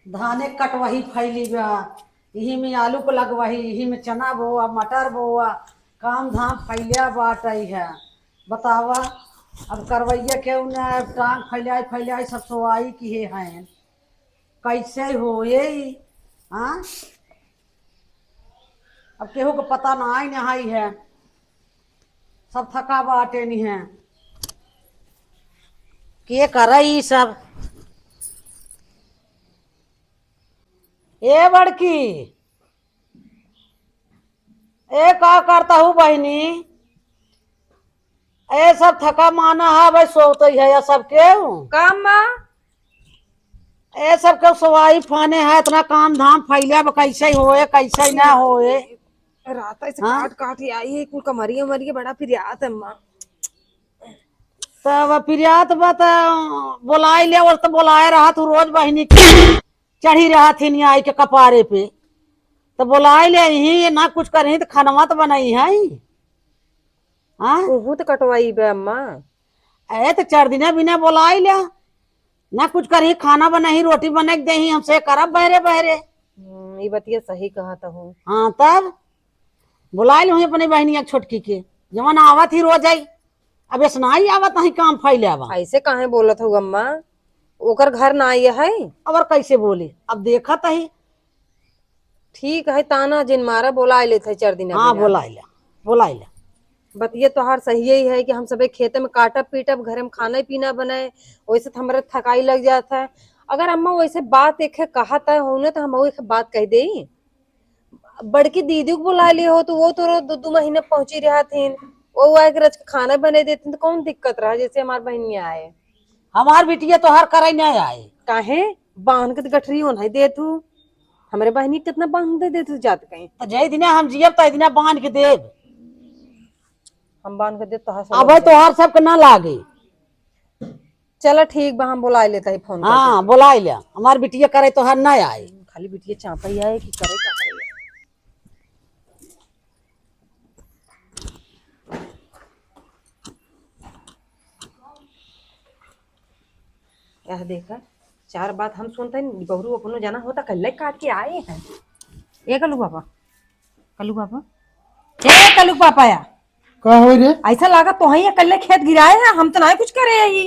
धाने कटवही फैली बा, यही में आलू को लगवही, यही में चना बोआ, मटर बोआ, काम धाम फैलिया बाटई है। बतावा अब करवैया के उन्हें टांग फैलाई फैलाई सब सोवाई की हैं, कैसे हो ये। हाँ, अब केहू को पता ना आई नहाई है, सब थका बाटे नहीं है, के करई सब। ए बड़की, ए का करता हूँ बहनी, ए सब थका माना है भाई, सोते है या सब केहू काम माँ। ए सब के सवाई फाने है, इतना काम धाम फैले, अब कैसे होए कैसे ना होए। रात ऐसे हाँ, काट काट ही आई है, कुल कमरिया मरिया बड़ा फिर याद है माँ। तब प्रियात बा त बोलाए ले, और तो बोलाए रहा तू रोज बहनी की चढ़ी रहा थी नहीं आई के कपारे पे, तो बोलाए ले ही ना कुछ करही तो खनवा तो बनाई है। हाँ, ओहू तो कटवाई बे अम्मा। ए तो 4 दिन बिना बोलाए ले, ना कुछ करही, खाना बनाही, रोटी बना के दही, हमसे करब बहरे बहरे। ये बतिया सही कहा था हूँ। हाँ, तब बुलाए लू अपनी बहनिया छोटकी के, जवन आवत ही रोज आई, अब ऐसा ही आवत नहीं काम फैले आवा। ऐसे काहे बोलत हो अम्मा, ओकर घर ना आई है। अब और कैसे बोले, अब देखा ही। ठीक है, ताना जिन मारा बोला लेते है 4 दिन हाँ, बिना। बोला ला बोला ला। बतिया तो हर सही ही है कि हम सबे खेते में काटब पीटब, घर में खाना पीना बनाए, वैसे तो हमारे थकाई लग जाता है। अगर अम्मा वैसे बात एक कहा था होने तो हम एक बात कह दे। बड़की दीदी को बुला लिए हो तो वो तो 2-2 महीने पहुंची रहा थी, वो आए के रच के खाना बने देते तो कौन दिक्कत रहा, जैसे हमारे बहन आए। हमार बिटिया तो हर करे नहीं आए। काहे बांध के तो गठरी होना ही दे तू, हमारे बहनी कितना बांध दे तू जात कहीं। तो जय दिन हम जियब तो दिन बांध के देव। हम बांध के दे तो अब तो हर सबके ना लागे। चलो ठीक बा, हम बुला लेता है फोन करके। हाँ, बोला लिया, हमार बिटिया करे तो हर ना आए। खाली बिटिया चापा ही आए कि करे क्या करे। यह देखा 4 बात हम सुनते हैं, बहरू अपनो जाना होता कल काट के आए हैं। ए कलू पापा, कलू पापा, ए कलू पापा या का हो रे? ऐसा लगा तो ही कल खेत गिराए हैं, हम तो नहीं कुछ करे यही।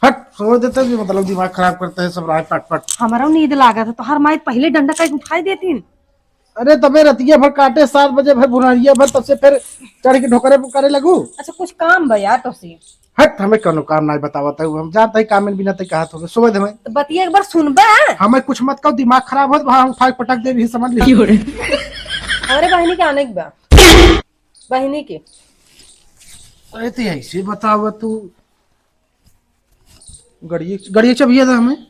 हट, छोड़ देते भी मतलब दिमाग खराब करते हैं सब, रात पट पट। हमारा नींद लागा था तो हर माई पहले डंडा कहीं उठाई देती। अरे तबे रतिया भर काटे, 7 बजे भर बुनारिया भर, तब से फिर चढ़ के ढोकरे करे लगू। अच्छा कुछ काम बा यार तो सी। हट, हमें कौनो काम नहीं बतावता हूँ, हम जाते ही काम में बिना कहा तो सुबह हमें तो बतिया एक बार सुनबा। हमें कुछ मत कहो, दिमाग खराब हो तो वहां उठा के पटक दे भी, समझ ली। हमारे बहनी के आने के बा, बहनी के। अरे तो ऐसे बताव तू, गड़िए गड़िए चबिया था हमें।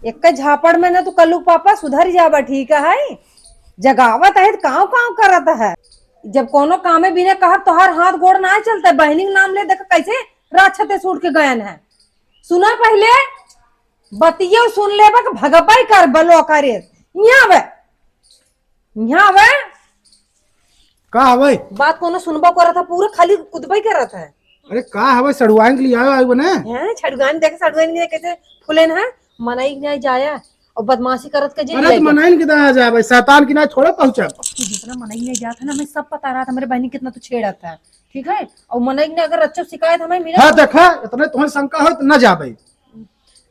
एक झापड़ में ना तू कल्लू पापा सुधर जावा, ठीक है। जगावत है तो काव काव करत है, जब कोनो काम में बिना कहा तो हर हाथ गोड़ ना चलता है। बहनी के नाम ले देख कैसे राक्षते सूट के गयन है। सुना पहले बतिया सुन ले बा भगपाई कर बलो करे यहाँ वे, यहाँ वे का हवे? बात कोनो सुनबो करत है, पूरा खाली कुदबाई करत है। अरे का हवे, सड़ुआइन के लिए आयो आयो बने। हैं छड़गान देख, छड़गान कैसे फुलेन है, मनाई नहीं जाया और बदमाशी करत के अरे तो मनाइन के दाया जा भाई, शैतान की ना छोड़े पहुंचा। जितना मनाई नहीं जाता ना, हमें सब पता रहा था मेरे बहनी कितना तो छेड़ा था, ठीक है। और मनाई ने अगर अच्छा शिकायत हमें मिला हाँ देखा, इतने तुम्हें शंका हो तो न जा भाई।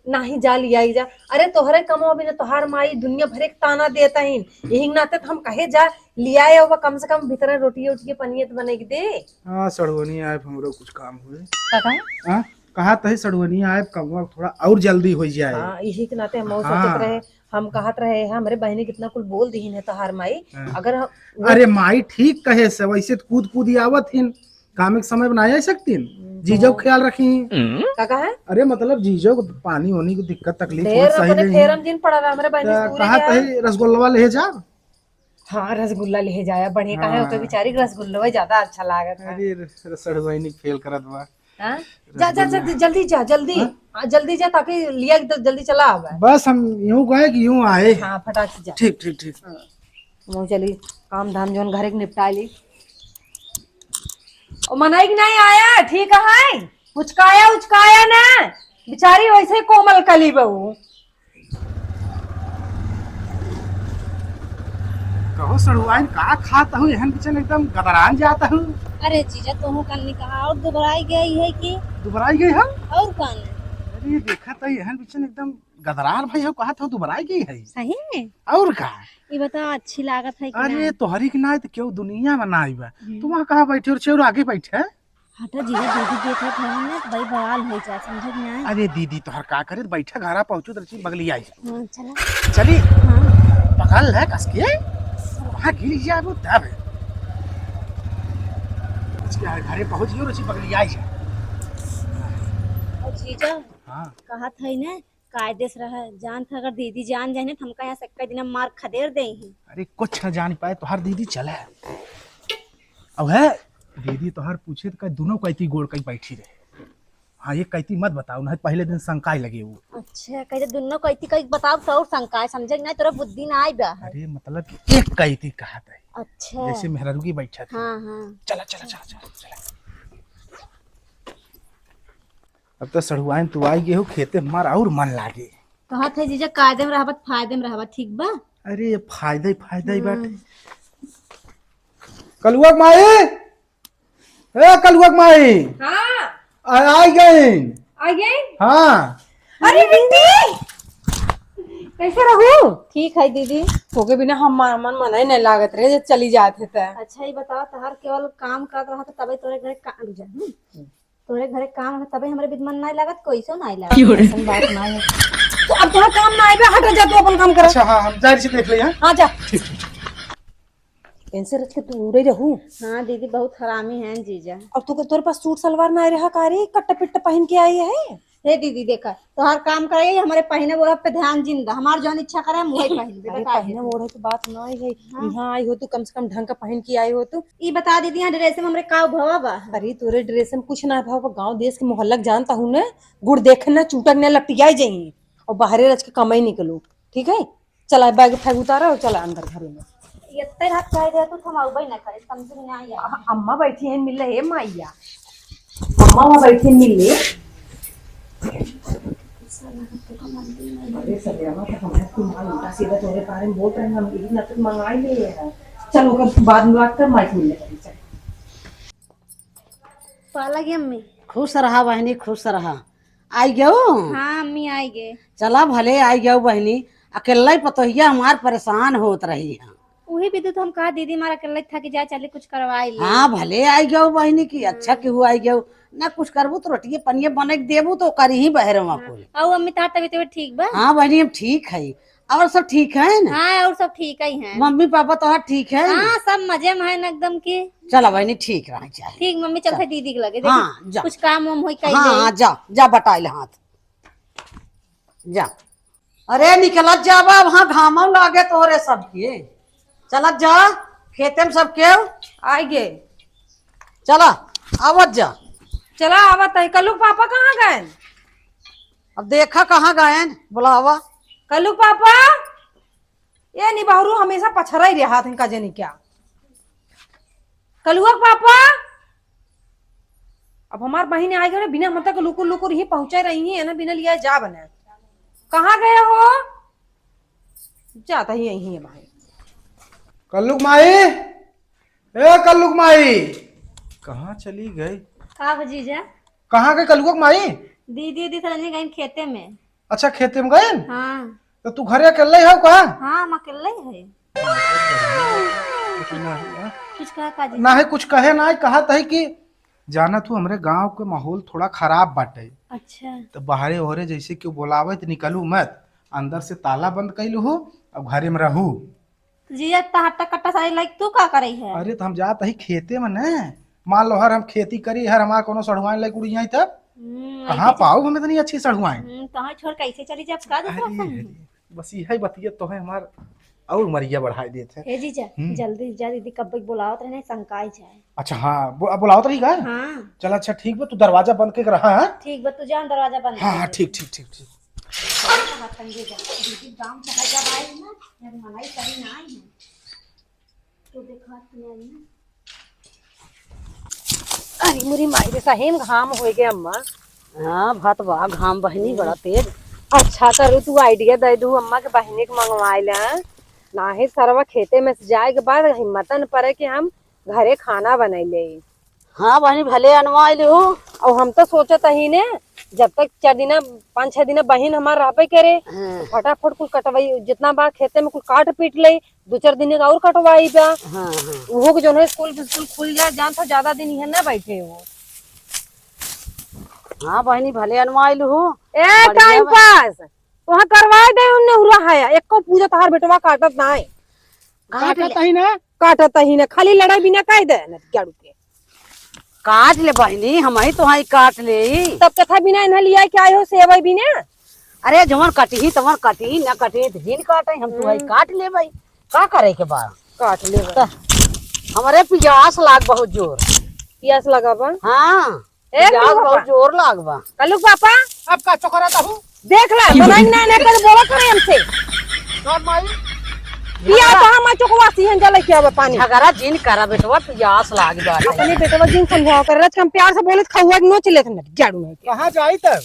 नहीं जा लिया ही जा। अरे तोहरे कमो भी ना तोहार माई दुनिया भरे के ताना देता ही, यही नाते तो हम कहे जा लिया है, कम से कम भीतर रोटी उठी पनियत बने के दे। हाँ, सड़वनी आए हमरो कुछ काम हुए। कहा हाँ, कहा तो है सड़वनी आए, कम थोड़ा और जल्दी हो जाए। हाँ, यही के नाते हम हाँ। सोचत रहे, हम कहत रहे हैं हमारे बहनी कितना कुल बोल दी है तोहार माई। अगर अरे माई ठीक कहे से, वैसे तो कूद कूद आवत हिन, काम के समय बनाया सकती जीजो का ख्याल रखी। का है अरे मतलब जीजो को पानी होने की दिक्कत तकलीफ ढेर बहुत सही अपने नहीं। फेरम दिन पड़ा रहा हमारे बहनी से कहा तो है रसगुल्ला ले जा। हाँ रसगुल्ला ले जाया बढ़िया, कहा है तो बेचारी रसगुल्ला ज्यादा अच्छा लागत है। अरे सड़वनी फेल करत बा। हाँ? जा जा जा जल्दी जा, जल्दी हाँ जल्दी जा ताकि लिया जल्दी चला आवा। बस हम यूं गए कि यूं आए। हाँ फटाक से जा। ठीक ठीक ठीक। वो चली काम धाम जोन घर के निपटा ली। और मनाई नहीं आया, ठीक है, उचकाया उचकाया ना, बेचारी वैसे कोमल कली बहू। कहो सड़ुआइन का खाता हूँ एहन किचन एकदम गदरान जाता हूँ। अरे जीजा तुम कल ने कहा और दोबारा गई है कि दुबराई गई हम। और कौन अरे देखा तो एहन किचन एकदम गदरार भाई हो कहा था दुबराई गई है। सही में? और का ये बता अच्छी लागत है कि अरे नहीं? तोहरी के ना तो क्यों दुनिया में ना आईबा। तुम वहाँ कहाँ बैठे और चोर आगे बैठे। हटा जीजा दीदी देखा था हमने तो भाई बवाल हो जाए समझ में आए। अरे दीदी तोहर का करे बैठा घरा पहुंचू तो रची बगली आई हाँ चला। चली हाँ पकड़ है कस के वहाँ गिर जाए वो तब इसके घरे पहुंच गई और रची बगली आई है। और जीजा हाँ कहा था ना कायदे से रहा जान था अगर दीदी जान जाए ना तो हमका यहाँ सक्का दिन मार खदेड़ दे ही। अरे कुछ न जान पाए तोहर दीदी चले अब है दीदी तोहर पूछे तो दोनों कैती गोड़ कहीं बैठी रहे। हाँ ये कैती मत बताओ ना पहले दिन शंकाए लगे वो। अच्छा कहते दोनों कहती कहीं बताओ तो और शंका है समझे ना तेरा बुद्धि ना आई बा है। अरे मतलब कि एक कैती कहा था अच्छा जैसे मेहरुगी बैठा था। हाँ हाँ चला चला चला चला चला। अब तो सड़ुआइन तू आई गए हो खेते हमारा और मन लागे। कहा था जीजा कायदे में रहबत फायदे में रहबत ठीक बा। अरे ये फायदा ही बाटे। कलुआ के माई ए कलुआ के माई हाँ आई गए। आ गए। हाँ अरे बिट्टी कैसे रहू? ठीक है दीदी। होके बिना हम मन ही नहीं लागत रहे जब चली जाते थे। अच्छा ये बताओ तोहर केवल काम कर रहा था तबे तोरे घरे काम रुक जा तोरे घरे काम है तबे हमरे विद्मन नहीं लागत कोई सो नहीं लागत ऐसन बात नहीं है। तो अब तुम्हारा काम ना आएगा हट जा तू अपन काम कर। अच्छा हाँ हम जाहिर से देख ले। हाँ जा ठीक ठीक कैसे रख के तू उड़े रहू। हाँ दीदी बहुत हरामी है जीजा। और तू तोरे पास सूट सलवार ना रहा कारी कट्टा पिट्टा पहन के आई है। हे दीदी देखा तोहर काम करे हमारे पहने बोरा पे ध्यान जिंदा हमार जौन इच्छा करे हम वही पहन अरे पहने ओढ़े की बात ना है यहाँ आई हो तू कम से कम ढंग का पहन के आई हो तू। ई बता दीदी यहाँ ड्रेस में हमरे काव भवा बा। अरे तोरे ड्रेस में कुछ ना भाव गांव देश के मोहल्लक जानता हूँ ना गुड़ देखना चूटक ने लपटियाई जाइए और बाहरे रच के कमाई निकलो ठीक है। चला बैग फैग उतारा और चला अंदर घर में। इतने रात कह दे तू हम आउबई ना करे समझ में नहीं आया। अम्मा बैठी है मिल रहे माइया अम्मा वहाँ बैठी मिल ले। अरे सरियामा तो हमारे तुम्हारा उल्टा सीधा तोरे बारे में बोल रहे हैं हम यही ना तो मंगाई ले यार। चलो कर बाद में बात कर माइक मिलने करी चल। पाला गई अम्मी। खुश रहा बहनी खुश रहा। आई गयो। हाँ अम्मी आई गए। चला भले आई गयो बहनी अकेला ही पतोहिया हमार परेशान होत रही है। वही भी तो हम कहा दीदी हमारा अकेले था कि जा चले कुछ करवाई ले। हाँ भले आई गयो बहनी की अच्छा क्यों आई गयो ना कुछ करबू तो रोटिए पनिए बने के देबू तो कर ही बहरवा कुल। और अम्मी तार तबीयत ठीक बा? हाँ बहनी अब ठीक है और सब ठीक है ना। हाँ और सब ठीक ही हैं। मम्मी पापा तो ठीक है। हाँ सब मजे में है ना एकदम की। चलो बहनी ठीक रहना चाहिए। ठीक मम्मी चलते दीदी के लगे हाँ, देखी जा। कुछ काम वाम होई कई हाँ जा जा बटाइल हाथ जा। अरे निकलत जाबा वहाँ घामा लागे तोहरे सबके। चलत जा खेते में सब क्यों आई गए। चला आवत जा। चला आवत है। कल्लू पापा कहाँ गए? अब देखा कहाँ गए बुलावा। कल्लू पापा ये निबाहरू हमेशा पछरा ही रहा था इनका जनी क्या। कलुआ पापा अब हमार बहन आई गए बिना मतलब लुकुर लुकुर ही पहुंचा रही है ना बिना लिया जा बने। कहाँ गए हो? जाता ही यही है भाई। कल्लुक माई ए कल्लुक माई कहाँ चली गई? का जीजा? कहाँ गए कल्लुक माई? दीदी दीदी चलने गई खेते में। अच्छा खेते में गए? हाँ तो तू घरे अकेले हो कहा? हाँ हम अकेले ही है। कुछ कहा का जी? ना है कुछ कहे ना है कहा था कि जाना तू हमरे गांव के माहौल थोड़ा खराब बाटे अच्छा तो बाहरे ओहरे जैसे क्यों बोलावे तो निकलू मत अंदर से ताला बंद कैलू हो अब घरे में रहू। जीजा हट्टा कट्टा सारी लाइक तू का करई है? अरे तो हम जात ही खेते में न मान लो हर हम खेती करी हर हमारा कोनो सड़ुआइन लाइक उड़ी जाए तब कहाँ पाओ हमें तो नहीं अच्छी सड़ुआइन। कहाँ छोड़ कैसे चली जा का दूसरा संग? बस यही बतिया तो है हमार और मरिया बढ़ाई देते। हे जीजा जल्दी जा दीदी कब तक बुलावत रहने संकाई जाए। अच्छा हाँ बुलाओ तो ठीक है। हाँ चल अच्छा ठीक बा तू दरवाजा बंद के रहा है। ठीक बा तू जान दरवाजा बंद हाँ हाँ ठीक ठीक ठीक ठीक। दीदी गांव से जब आई ना जब मनाई करी ना आई है तो देखा तूने आई ना। अरे मुरी मायरे सहेम घाम हो गए अम्मा। हाँ भात बा घाम बहनी बड़ा तेज। अच्छा करू तू आइडिया दे दू अम्मा के बहने के मंगवाए ला। नाही सरवा खेते में से जाए के बाद हिम्मतन पड़े कि हम घरे खाना बनैले। हाँ बहनी भले अनवाइल हो। और हम तो सोचत ही ने जब तक 4 दिन 5 6 दिन बहन हमार रहबे करे हाँ, फटाफट कुल कटवाई जितना बा खेते में कुल काट पीट ले 2 4 दिन का और कटवाई बा हाँ, हाँ। वो के जो है स्कूल खुल जाए जान तो ज्यादा दिन यहाँ ना बैठे हो। हाँ बहनी भले अनवाइल हो। ए बढ़िया टाइम बा। पास वहाँ करवाए दे उनने हुआ है एक को पूजा तहार बेटवा काटत ना है काटत ही ना। काटत ही ना खाली लड़ाई बिना कह दे न क्याड़ू के काट ले बहनी हम ही तो हाई काट ले। तब कथा बिना इन्हें लिया क्या हो सेवा बिना। अरे जवन कटी तवन कटी न कटी तो जिन काटे हम तो हाई काट ले भाई का करे के बाद काट ले त हमारे प्यास लाग बहुत जोर। पियास लगा बा हाँ ए प्यास बहुत जोर लाग बा। कलू पापा अब का चोकराता हूँ देख ले बनाई ना कर बोला करे हमसे सब माई पिया तो हम चोकवासी हन जले क्या बा पानी झगड़ा जिन करा बेटवा प्यास लाग बा। अपने बेटवा जिन समझाओ कर रच हम प्यार से बोले खौआ नो चले थे झाड़ू में कहाँ जाई तब?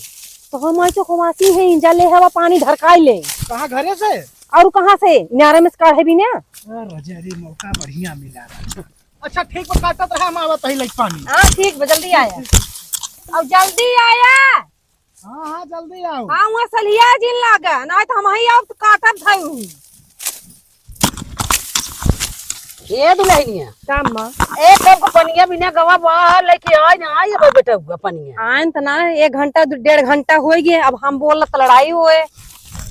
तो हम चोकवासी है जले हवा पानी धरकाई ले कहाँ घरे से? और कहां से न्यारे में काढ़े भी ना। रजरी मौका बढ़िया मिला रहा। अच्छा ठीक बा काटत रहा हम आवत ही लग पानी। हां ठीक बा जल्दी आया अब जल्दी आया। हाँ हाँ जल्दी आओ। हां वहां सलिया जिन लागा ना तो हम ही अब काटब थाऊ ये दुल्हनिया काम मा एक कप को पनिया बिना गवा बाहर लेके आए ना आई भाई बेटा हुआ पनिया आन त ना 1 घंटा 1.5 घंटा हो गए अब हम बोल लड़ाई हुए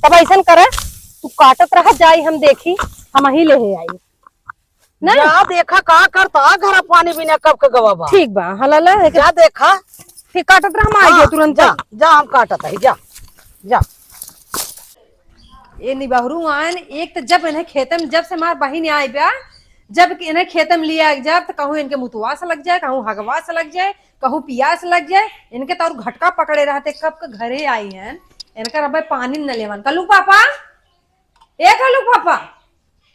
तब ऐसा करे तू काटत रह जाई हम देखी हम ही ले आई ना जा देखा का करता घर पानी बिना कब के गवा बा। ठीक बा हलाला जा देखा फिर काटत रह हम आ गए तुरंत जा जा हम काटत है जा जा। ये निबहरू आन एक तो जब इन्हें खेते में जब से हमार बहिन आई बा जब इन्हें खेते में लिया जब तो कहूँ इनके मुतुआ से लग जाए कहूँ हगवा से लग जाए कहूँ पियास लग जाए इनके तो और घटका पकड़े रहते कब के घरे आई हैं इनका अब पानी न लेवन कलू पापा ए कलू पापा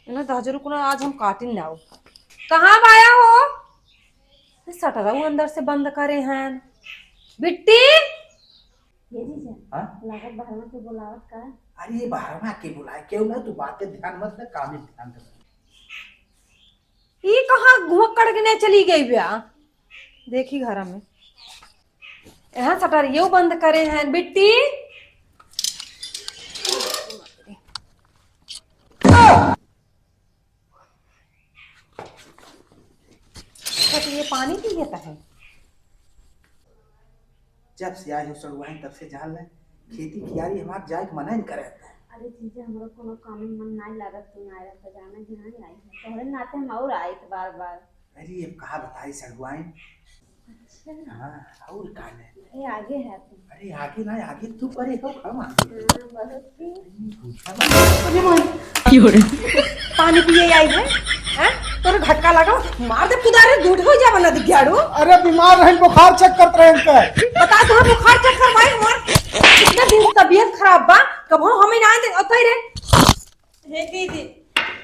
इन्हें दहजरू को आज हम काटिन लाओ कहाँ आया हो सटरा अंदर से बंद करे हैं बिट्टी ये जीजा हाँ? लागत बाहर में तो बुलावत का अरे ये बाहर में आके बुलाए क्यों ना तू बातें ध्यान मत दे काम में ध्यान दे। ये कहाँ घुमक्कड़ के ने चली गई ब्या देखी घर में यहाँ सटर यो बंद करे हैं बिट्टी तो ये पानी पिएता है जब से आए हो सड़ुआई तब से जान ले खेती कियारी हमार जाए के मना नहीं करे। अरे जीजा हमरा कोनो काम में मन नहीं लागत तू ना रहता जाना ध्यान आई है तोहरे नाते हम और आए थे बार बार। अरे ये कहा बताई सड़ुआई। हाँ और का ने ये आगे है तू अरे आगे ना आगे तू करे हो हम आगे बहुत पानी पिए आई है हैं तोरे घटका लगा मार दे पुदारे दूध हो जा बना दिखाड़ू। अरे बीमार रहे बुखार चेक करते रहे इनके बता तो बुखार चेक करवाई हमार कितना दिन से तबीयत खराब बा कब हमें ना दे ओतई रे हे दीदी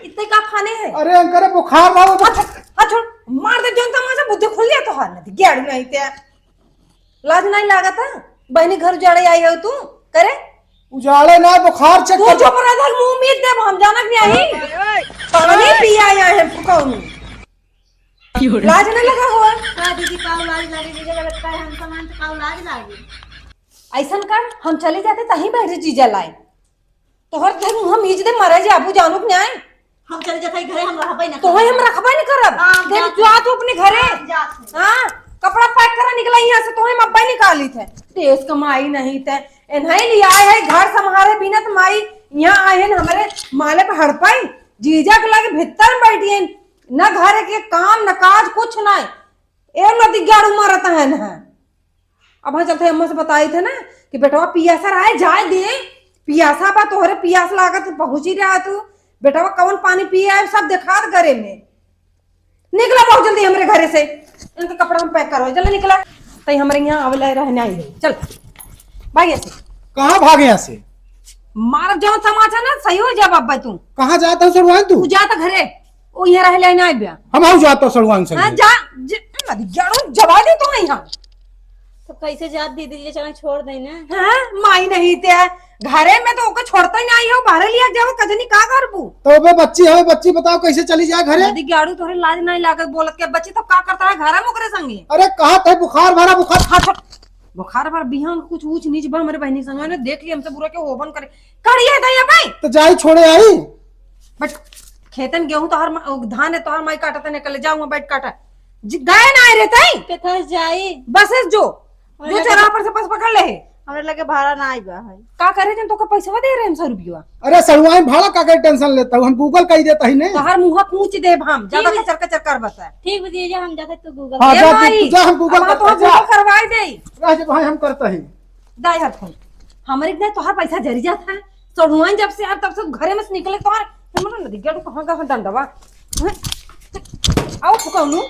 इतने का खाने हैं। अरे अंकरे बुखार ना हो हां छोड़ मार दे जोन तमाशा बुद्धि खुल गया तो हाल नहीं गेड़ नहीं ते लाज नहीं लागत है बहनी घर जाड़े आई हो तू करे उजाले ना बुखार चेक तू जो पर इधर मुंह मीट दे हम जाना नहीं आई पानी पी आया है फुकाऊ लाज नहीं लगा हुआ का दीदी काऊ लाज लागे जीजा लगता है हम सामान तो काऊ लाज लागे ऐसा कर हम चले जाते तही बैठे चीजा लाए तोहर घर हम ईज दे मरे जा अबू जानू के न्याय हम चल जाते घरे हम रहबे ना तो हम रखबा नहीं करब हाँ, देख जाते। जो आ तू अपने घरे जाते। हां कपड़ा पैक करा निकला यहां से तो हम अब्बा निकाली थे तेज कमाई नहीं थे इन्हें लिया है घर संभाले बिना तो माई यहाँ आए हैं हमारे माले पे हड़पाई जीजा के लगे भीतर में बैठी है न घर के काम न काज कुछ ना ए नदी गाड़ू मारता है ना अब हम चलते अम्मा से बताए थे ना कि बेटवा पियासा आए जाए दे पियासा बा तोहरे पियास लागत पहुंच ही रहा तू बेटवा कौन पानी पिए आए सब देखा घरे में निकला बहुत जल्दी हमारे घरे से इनका कपड़ा हम पैक करो जल्दी निकला तई हमारे यहाँ अवले रहने आई है चल भाई ऐसे कहाँ भागे यहाँ से? मार जो समाचा ना सही हो जा बाबा तू कहाँ जाता है सड़ुआई तू? तू जा तो घरे ओ यहाँ रह लेना आई बिया हम आऊ जाता सड़ुआई से। हां जा जवाब दे तो नहीं हम तो कैसे जात दीदी जी चला छोड़ दे ना। हैं माई नहीं ते घरे में तो ओके छोड़ता ही नहीं हो, बाहर लिया जाओ कजनी का करबू। तो बे बच्ची है, बच्ची बताओ कैसे चली जाए घरे? यदि गाड़ू तोहरे लाज नहीं लागत बोलत के बच्ची तब का करता है घरे मुकरे संगे। अरे कहा थे बुखार भरा बुखार। हाँ छोड़ बुखार पर बिहान कुछ ऊंच नीच बा हमारे बहनी संग ने देख लिया हमसे बुरा के होबन करे करिए दया भाई। तो जाई छोड़े आई। बट खेतन गेहूं तोहर धान है तोहर माई काटत निकल जाऊंगा बैठ काटा गए ना आए रहते हैं केथा जाई बस जो चौराहा पर से बस पकड़ ले। हमरे लगे भाड़ा ना आई बा है। का करे जन तो का पैसा दे रहे हैं 100 रुपया। अरे सड़ुआई भाड़ा का टेंशन लेता हूँ, हम गूगल कर देता ही नहीं। तोहर मुंह पूछ दे हम ज्यादा कचर कचर कर बता। ठीक बतिए जा हम जाते तो गूगल। हाँ ए जा भाई, जा हम गूगल अब तो करते गूगल करवाई दे। जा भाई हम करते ही। दाई हाथ फोन हमारे इतना तोहर पैसा जरी जाता है सड़ुआन जब से अब तब से घरे में से निकले तोहर मतलब नदी गया तो कहां का डंडवा आओ फुकाउनु